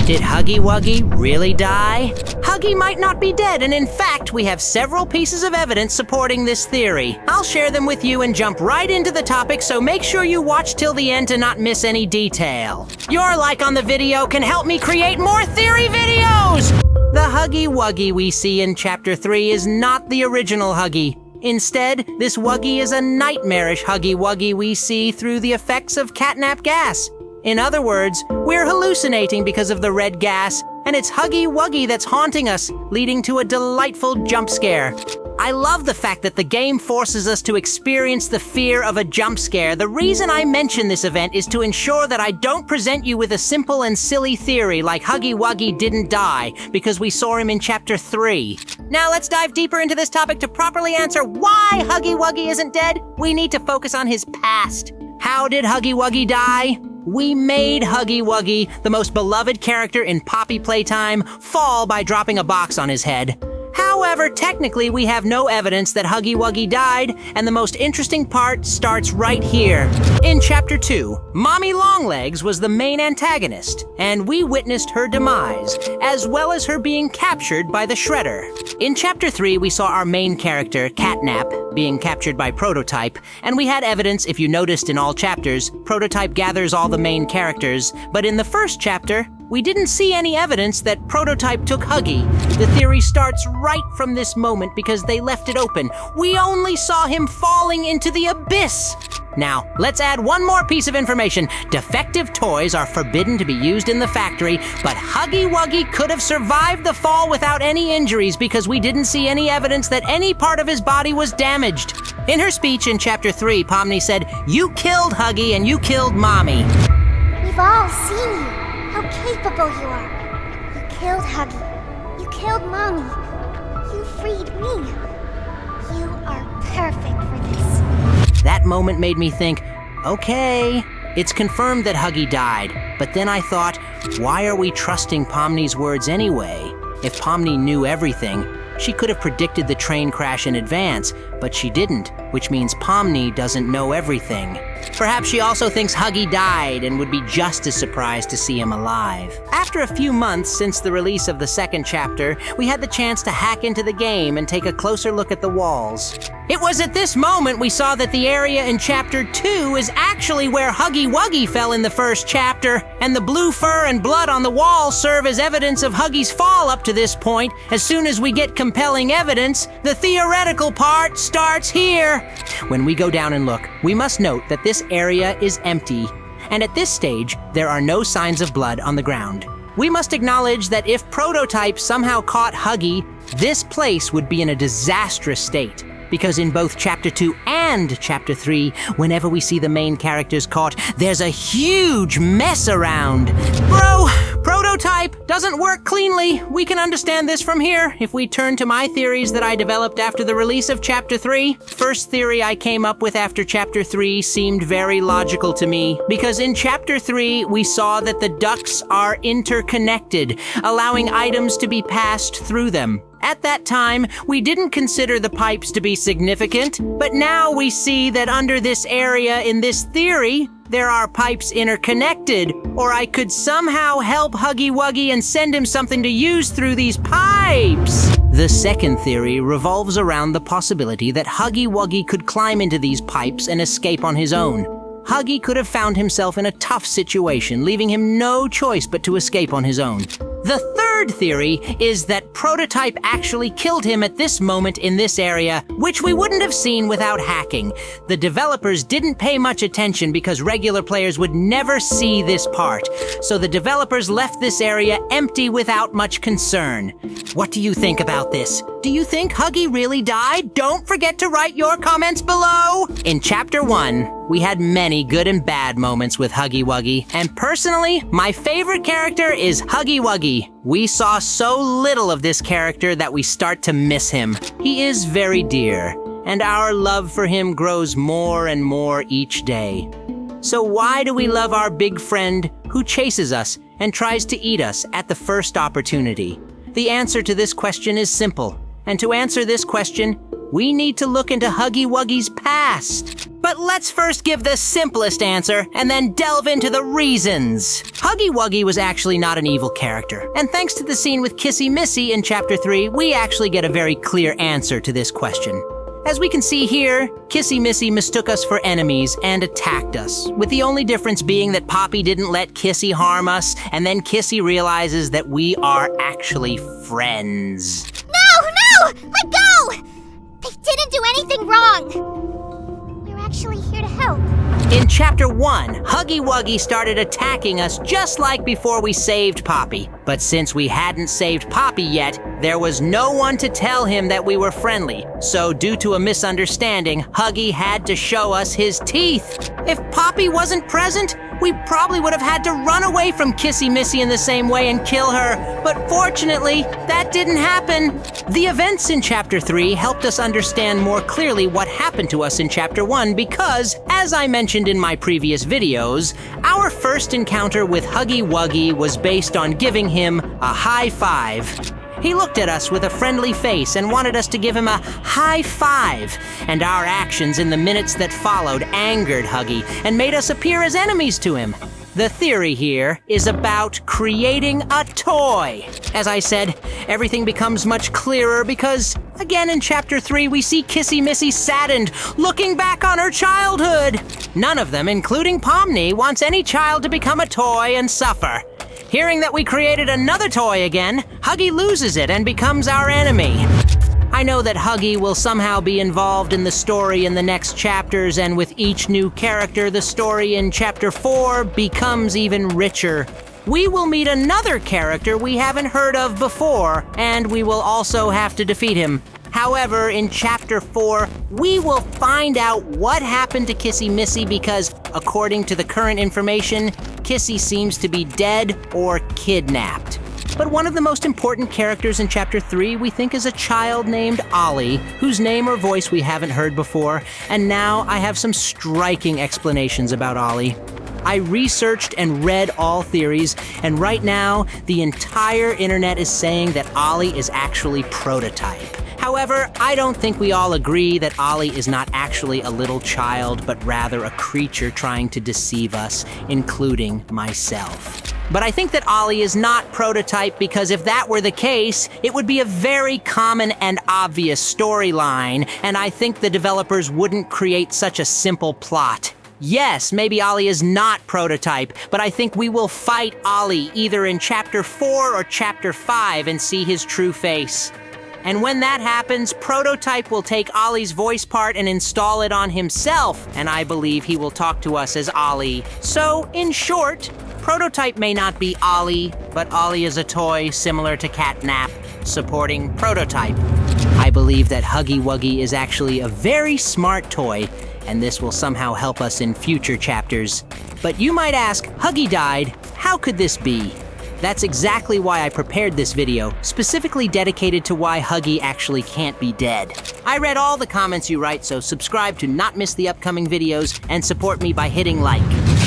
Did Huggy Wuggy really die? Huggy might not be dead, and in fact, we have several pieces of evidence supporting this theory. I'll share them with you and jump right into the topic, so make sure you watch till the end to not miss any detail. Your like on the video can help me create more theory videos! The Huggy Wuggy we see in Chapter 3 is not the original Huggy. Instead, this Wuggy is a nightmarish Huggy Wuggy we see through the effects of catnap gas. In other words, we're hallucinating because of the red gas, and it's Huggy Wuggy that's haunting us, leading to a delightful jump scare. I love the fact that the game forces us to experience the fear of a jump scare. The reason I mention this event is to ensure that I don't present you with a simple and silly theory like Huggy Wuggy didn't die because we saw him in Chapter 3. Now let's dive deeper into this topic to properly answer why Huggy Wuggy isn't dead. We need to focus on his past. How did Huggy Wuggy die? We made Huggy Wuggy, the most beloved character in Poppy Playtime, fall by dropping a box on his head. However, technically, we have no evidence that Huggy Wuggy died, and the most interesting part starts right here. In Chapter 2, Mommy Longlegs was the main antagonist, and we witnessed her demise, as well as her being captured by the Shredder. In Chapter 3, we saw our main character, Catnap, being captured by Prototype, and we had evidence, if you noticed in all chapters, Prototype gathers all the main characters, but in the first chapter, we didn't see any evidence that Prototype took Huggy. The theory starts right from this moment because they left it open. We only saw him falling into the abyss. Now, let's add one more piece of information. Defective toys are forbidden to be used in the factory, but Huggy Wuggy could have survived the fall without any injuries because we didn't see any evidence that any part of his body was damaged. In her speech in Chapter 3, Pomni said, "You killed Huggy and you killed Mommy." We've all seen you. How capable you are. You killed Huggy. You killed Mommy. You freed me. You are perfect for this. That moment made me think, okay, it's confirmed that Huggy died. But then I thought, why are we trusting Pomni's words anyway? If Pomni knew everything, she could have predicted the train crash in advance, but she didn't, which means Pomni doesn't know everything. Perhaps she also thinks Huggy died and would be just as surprised to see him alive. After a few months since the release of the second chapter, we had the chance to hack into the game and take a closer look at the walls. It was at this moment we saw that the area in Chapter 2 is actually where Huggy Wuggy fell in the first chapter, and the blue fur and blood on the wall serve as evidence of Huggy's fall up to this point. As soon as we get compelling evidence, the theoretical part starts here. When we go down and look, we must note that this area is empty, and at this stage, there are no signs of blood on the ground. We must acknowledge that if Prototype somehow caught Huggy, this place would be in a disastrous state. Because in both Chapter 2 and Chapter 3, whenever we see the main characters caught, there's a huge mess around. Bro, Prototype doesn't work cleanly. We can understand this from here if we turn to my theories that I developed after the release of Chapter 3. First theory I came up with after Chapter 3 seemed very logical to me, because in Chapter 3, we saw that the ducts are interconnected, allowing items to be passed through them. At that time, we didn't consider the pipes to be significant, but now we see that under this area in this theory, there are pipes interconnected, or I could somehow help Huggy Wuggy and send him something to use through these pipes. The second theory revolves around the possibility that Huggy Wuggy could climb into these pipes and escape on his own. Huggy could have found himself in a tough situation, leaving him no choice but to escape on his own. The third theory is that Prototype actually killed him at this moment in this area, which we wouldn't have seen without hacking. The developers didn't pay much attention because regular players would never see this part, so the developers left this area empty without much concern. What do you think about this? Do you think Huggy really died? Don't forget to write your comments below! In Chapter 1, we had many good and bad moments with Huggy Wuggy, and personally, my favorite character is Huggy Wuggy. We saw so little of this character that we start to miss him. He is very dear, and our love for him grows more and more each day. So why do we love our big friend who chases us and tries to eat us at the first opportunity? The answer to this question is simple, and to answer this question, we need to look into Huggy Wuggy's past. But let's first give the simplest answer and then delve into the reasons. Huggy Wuggy was actually not an evil character, and thanks to the scene with Kissy Missy in Chapter 3, we actually get a very clear answer to this question. As we can see here, Kissy Missy mistook us for enemies and attacked us, with the only difference being that Poppy didn't let Kissy harm us, and then Kissy realizes that we are actually friends. No! Let go! They didn't do anything wrong. We're actually here to help. In Chapter 1, Huggy Wuggy started attacking us just like before we saved Poppy. But since we hadn't saved Poppy yet, there was no one to tell him that we were friendly. So due to a misunderstanding, Huggy had to show us his teeth. If Poppy wasn't present, we probably would have had to run away from Kissy Missy in the same way and kill her. But fortunately, that didn't happen. The events in Chapter 3 helped us understand more clearly what happened to us in Chapter 1 because, as I mentioned in my previous videos, our first encounter with Huggy Wuggy was based on giving him a high five. He looked at us with a friendly face and wanted us to give him a high five, and our actions in the minutes that followed angered Huggy and made us appear as enemies to him. The theory here is about creating a toy. As I said, everything becomes much clearer because, again in Chapter 3, we see Kissy Missy saddened, looking back on her childhood. None of them, including Pomni, wants any child to become a toy and suffer. Hearing that we created another toy again, Huggy loses it and becomes our enemy. I know that Huggy will somehow be involved in the story in the next chapters, and with each new character, the story in Chapter 4 becomes even richer. We will meet another character we haven't heard of before, and we will also have to defeat him. However, in Chapter 4, we will find out what happened to Kissy Missy because, according to the current information, Kissy seems to be dead or kidnapped. But one of the most important characters in Chapter 3 we think is a child named Ollie, whose name or voice we haven't heard before, and now I have some striking explanations about Ollie. I researched and read all theories, and right now, the entire internet is saying that Ollie is actually Prototype. However, I don't think we all agree that Ollie is not actually a little child, but rather a creature trying to deceive us, including myself. But I think that Ollie is not Prototype because if that were the case, it would be a very common and obvious storyline, and I think the developers wouldn't create such a simple plot. Yes, maybe Ollie is not Prototype, but I think we will fight Ollie either in Chapter 4 or Chapter 5 and see his true face. And when that happens, Prototype will take Ollie's voice part and install it on himself, and I believe he will talk to us as Ollie. So, in short, Prototype may not be Ollie, but Ollie is a toy similar to Catnap, supporting Prototype. I believe that Huggy Wuggy is actually a very smart toy, and this will somehow help us in future chapters. But you might ask, Huggy died, how could this be? That's exactly why I prepared this video, specifically dedicated to why Huggy actually can't be dead. I read all the comments you write, so subscribe to not miss the upcoming videos and support me by hitting like.